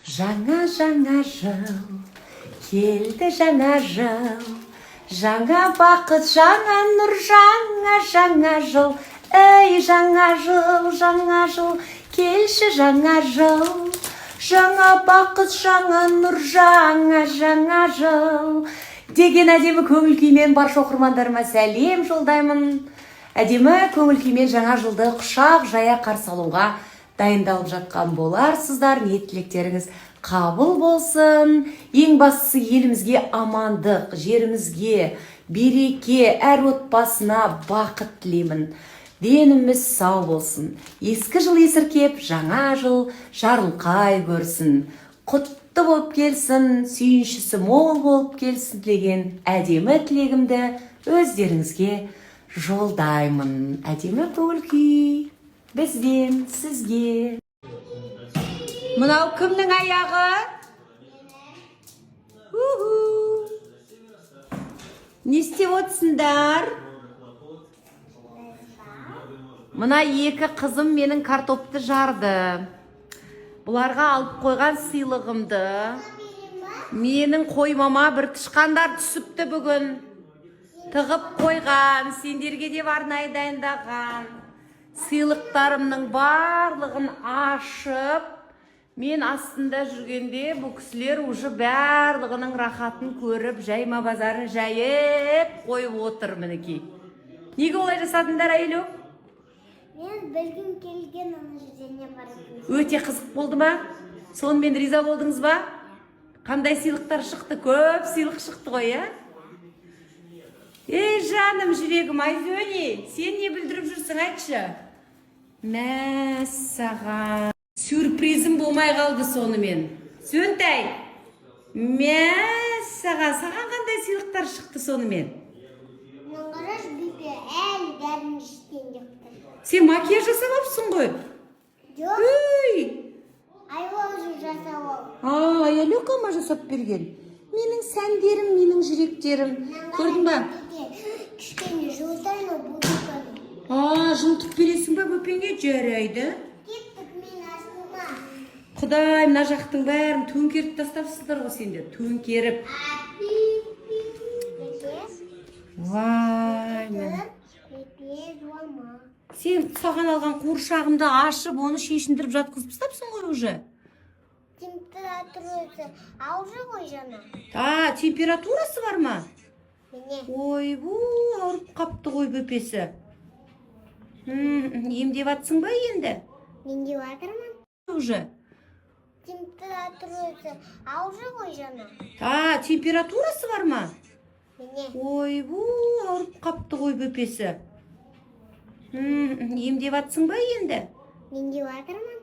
Жаңа жыл, келді жаңа жыл, жаңа бақыт, жаңа нұр, жаңа жыл. Ей, жаңа жыл, келші жаңа жыл, жаңа бақыт, жаңа нұр, жаңа жыл. Деген әдемі көңіл күймен барша оқырмандарыма сәлем жолдаймын. Әдемі көңіл күймен жаңа жылды құшақ жая қарсы алуға дайындалып жатқан боларсыздар. Ниет тілектеріңіз қабыл болсын. Ең бастысы елімізге амандық, жерімізге береке, әр отбасына бақыт тілеймін. Деніміз сау болсын. Ескі жыл есіркеп, жаңа жыл жарылқай көрсін. Құтты болып келсін, сүйіншісі мол болып келсін деген әдемі тілегімді өздеріңізге жолдаймын. Әдемі көңіл күй бізден сізге. Мынау кімнің аяғы? Не істеп отырсыңдар? Мына екі қызым менің картопты жарды. Бұларға алып қойған сыйлығымды. Менің қоймама бір тышқандар түсіпті бүгін. Тығып қойған, сендерге де арнайы дайындаған. Сыйлықтарымның барлығын ашып, мен астында жүргенде бұл кісілер уже барлығының рахатын көріп, жайма базарын жайып қойып отыр мінекей. Неге олай жасадыңдар, әйелу? Мен білгім келген оны жүзіне барып. Өте қызық болды ма? Сонымен риза болдыңыз ба? Қандай сыйлықтар шықты? Көп сыйлық шықты ғой, ә? Ей, жаным, жүрегім, Айзөне, сен не білдіріп жүрсің, айтшы? Мәссаған. Сюрпризім болмай қалды сонымен. Сөнтай, мәссаған, саған қандай сыйлықтар шықты сонымен? Нұңғырыш бүйпе әлі бәрін іштен депті. Сен макияж жасап алыпсың ғой? Жоқ, Өй! айуазу жасау ол. Аялёкама жасап берген. Менің сәндерім, менің жүректерім. Көрдің ба? Кішкене жылытайын ол бүйпені. Жылтып бересің ба бөпеңе? Жарайды. Кеттік мен астыма. Құдай, мына жақтың бәрін төңкеріп тастапсыздар ғой сендер. Төңкеріп. Вай, мен. Сен саған алған қуыршағымды ашып, оны шешіндіріп жатқызып тастапсың ғой уже. Температурасы аужы ғой жана. Температурасы бар ма? Міне. Ой, ауырып қапты ғой бөпесі. Емдеп атсың ба енді? Мен деп атырмын. Уже. Температурасы аужы ғой жана. Температурасы бар ма? Міне. Ой, ауырып қапты ғой бөпесі. Емдеп атсың ба енді? Мен деп атырмын.